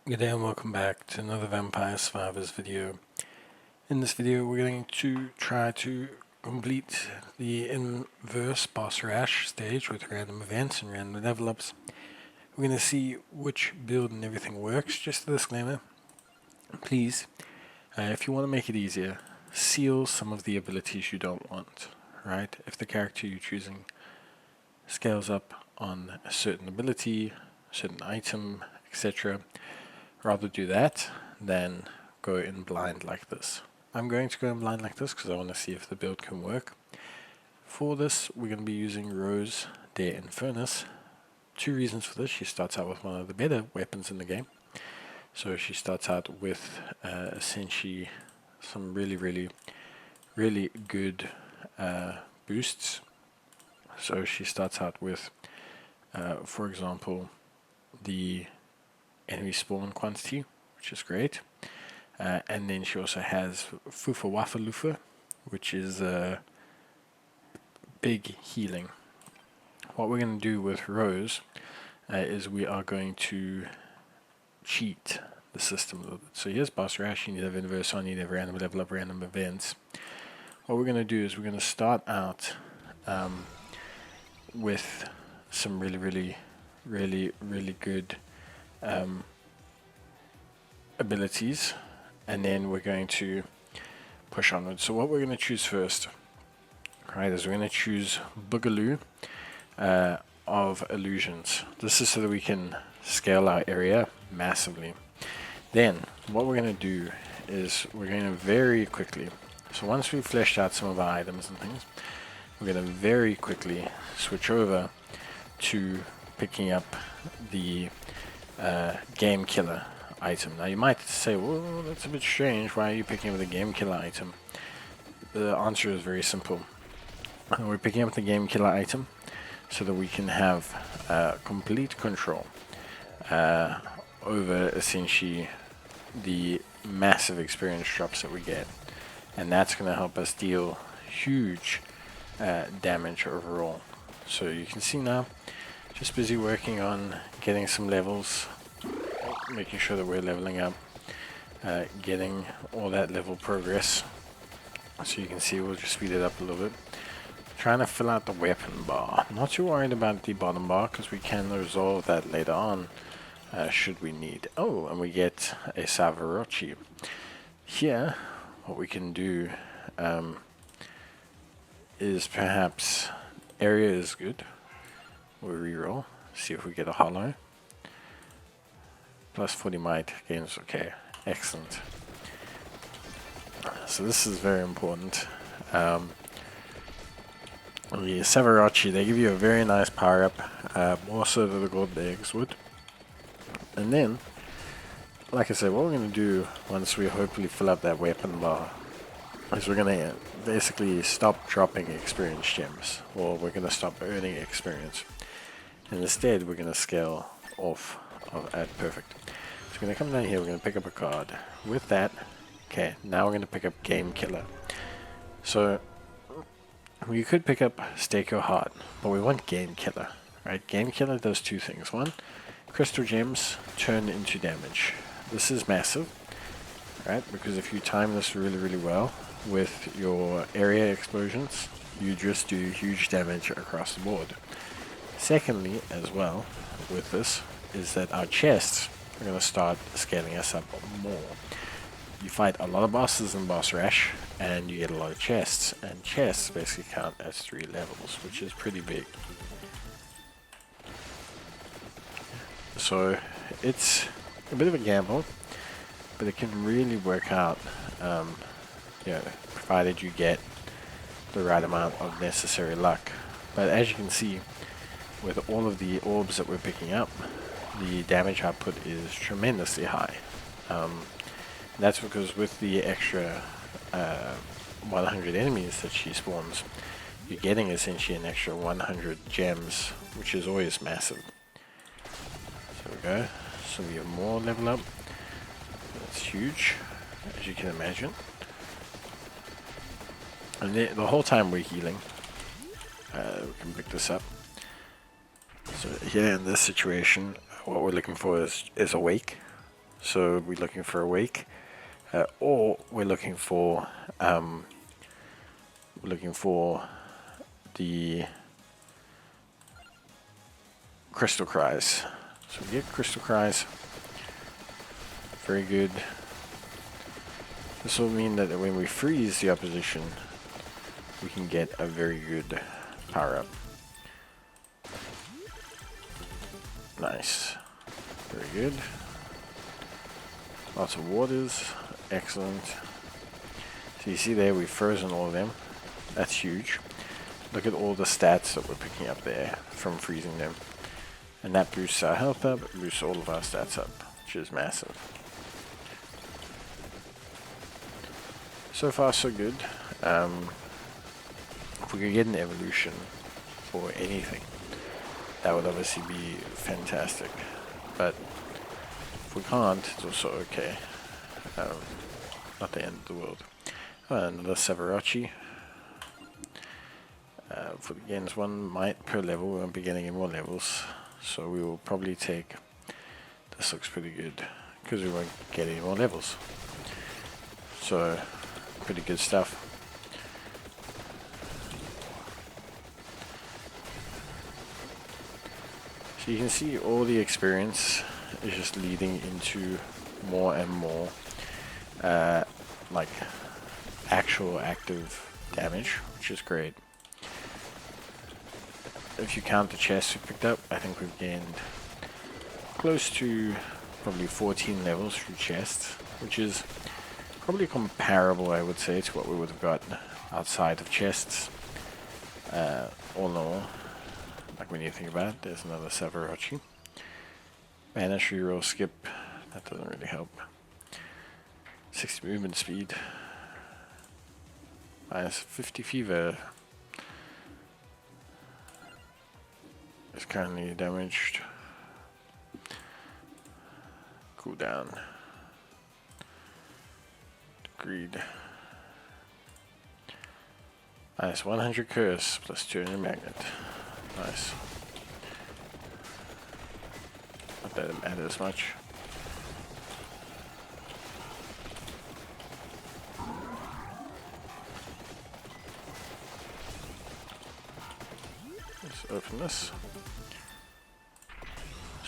Good day and welcome back to another Vampire Survivors video. In this video we're going to try to complete the inverse boss RASH stage with random events and random level ups. We're going to see which build and everything works. Just a disclaimer, please, if you want to make it easier, seal some of the abilities you don't want, right? If the character you're choosing scales up on a certain ability, certain item, etc., rather do that than go in blind like this. I'm going to go in blind like this because I want to see if the build can work. For this, we're going to be using Rose de Infernus. Two reasons for this. She starts out with one of the better weapons in the game. So she starts out with essentially some really good boosts. So she starts out with, for example, the enemy spawn quantity, which is great. And then she also has Fufa Wafa Lufa, which is big healing. What we're going to do with Rose is we are going to cheat the system a little bit. So here's boss RASH, you need to have inverse on, you need to have random level up, random events. What we're going to do is we're going to start out with some really good abilities, and then we're going to push onward. So what we're going to choose first, right, is we're going to choose Boogaloo of Illusions. This is so that we can scale our area massively. Then what we're going to do is we're going to very quickly, so once we've fleshed out some of our items and things, we're going to very quickly switch over to picking up the game killer item. Now you might say, well, that's a bit strange, why are you picking up the game killer item? The answer is very simple. We're picking up the game killer item so that we can have complete control over essentially the massive experience drops that we get, and that's going to help us deal huge damage overall. So you can see now, just busy working on getting some levels, making sure that we're leveling up, getting all that level progress. So you can see we'll just speed it up a little bit. Trying to fill out the weapon bar. Not too worried about the bottom bar because we can resolve that later on should we need. Oh, and we get a Savarochi. Here, what we can do is perhaps area is good. We'll reroll, see if we get a hollow. Plus 40 might, gains okay. Excellent. So this is very important. The Savarachi, they give you a very nice power up, more so than the gold eggs would. And then, like I said, what we're going to do once we hopefully fill up that weapon bar is we're going to basically stop dropping experience gems, or we're going to stop earning experience. And instead, we're going to scale off at perfect. So we're going to come down here, we're going to pick up a card. With that, okay, now we're going to pick up Game Killer. So, we could pick up Stake Your Heart, but we want Game Killer, right? Game Killer does two things. One, crystal gems turn into damage. This is massive, right? Because if you time this really well with your area explosions, you just do huge damage across the board. Secondly, as well, with this, is that our chests are going to start scaling us up more. You fight a lot of bosses in boss RASH, and you get a lot of chests, and chests basically count as 3 levels, which is pretty big. So it's a bit of a gamble, but it can really work out, provided you get the right amount of necessary luck. But as you can see, with all of the orbs that we're picking up, the damage output is tremendously high. That's because with the extra 100 enemies that she spawns, you're getting essentially an extra 100 gems, which is always massive. So we go. So we have more level up. That's huge, as you can imagine. And the whole time we're healing, we can pick this up. So here in this situation, what we're looking for is awake. So we're looking for Awake, or we're looking for the Crystal Cries. So we get Crystal Cries. Very good. This will mean that when we freeze the opposition, we can get a very good power up. Nice. Very good. Lots of waters. Excellent. So you see there, we've frozen all of them. That's huge. Look at all the stats that we're picking up there from freezing them. And that boosts our health up, boosts all of our stats up, which is massive. So far, so good. If we could get an evolution for anything, that would obviously be fantastic. But if we can't, it's also okay. Not the end of the world. Another Savarachi. For the gains 1 might per level, we won't be getting any more levels. So we will probably take, this looks pretty good, because we won't get any more levels. So, pretty good stuff. So you can see all the experience is just leading into more and more like actual active damage, which is great. If you count the chests we picked up, I think we've gained close to probably 14 levels through chests, which is probably comparable, I would say, to what we would have gotten outside of chests. All in all, like when you think about it, there's another Savarachi. Banish, reroll, skip, that doesn't really help. 60 movement speed. Minus 50 fever. Is currently damaged. Cooldown. Greed. Nice. 100 curse plus 200 magnet. Nice. Not that it matters much. Let's open this.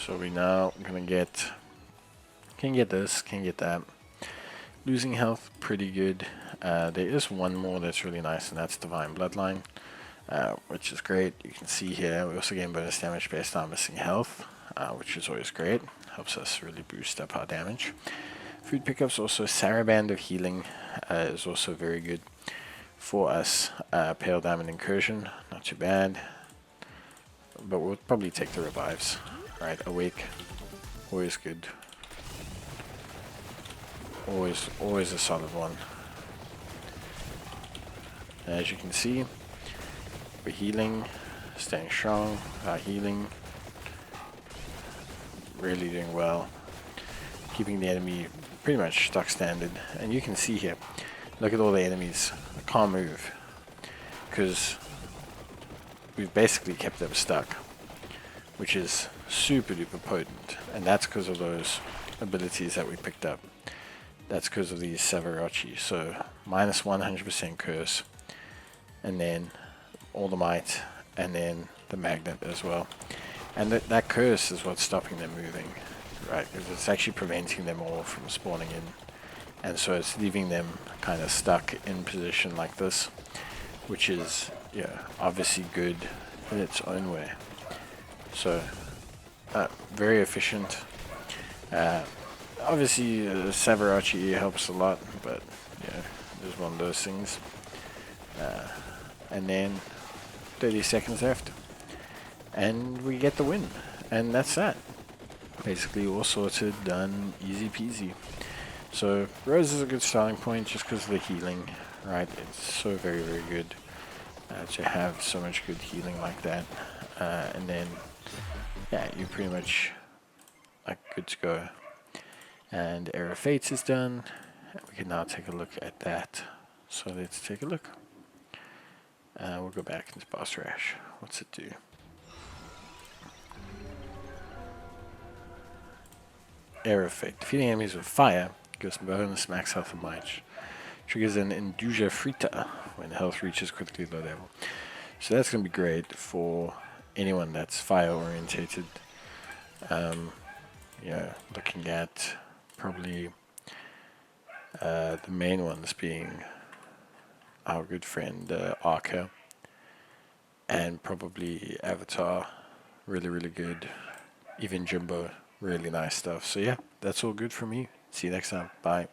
So we now gonna get, can get this, can get that. Losing health, pretty good. There is one more that's really nice, and that's Divine Bloodline, which is great. You can see here we also gain bonus damage based on missing health, which is always great. Helps us really boost up our damage. Food pickups, also Saraband of Healing is also very good for us. Pale Diamond Incursion, not too bad. But we'll probably take the revives. Right, Awake, always good. Always a solid one. As you can see, we're healing, staying strong, our healing, really doing well, keeping the enemy pretty much stock standard. And you can see here, look at all the enemies, can't move, because we've basically kept them stuck, which is super duper potent, and that's because of those abilities that we picked up. That's because of these Savarachi. So minus 100% curse, and then all the might, and then the magnet as well. And that curse is what's stopping them moving, right? Because it's actually preventing them all from spawning in, and so it's leaving them kind of stuck in position like this, which is, yeah, obviously good in its own way. So very efficient. Obviously, Savarachi helps a lot, but yeah, it's one of those things. And then 30 seconds left, and we get the win, and that's that. Basically, all sorted, done, easy peasy. So Rose is a good starting point just because of the healing, right? It's so very, very good to have so much good healing like that, and then yeah, you're pretty much like good to go. And Heir of Fate is done. We can now take a look at that. So let's take a look. We'll go back into Boss Rash. What's it do? Heir of Fate. Defeating enemies with fire gives bonus max health and might. Triggers an Induja Frita when health reaches critically low level. So that's going to be great for anyone that's fire orientated. Looking at probably the main ones being our good friend Arca, and probably Avatar, really, really good. Even Jimbo, really nice stuff. So yeah, that's all good for me. See you next time. Bye.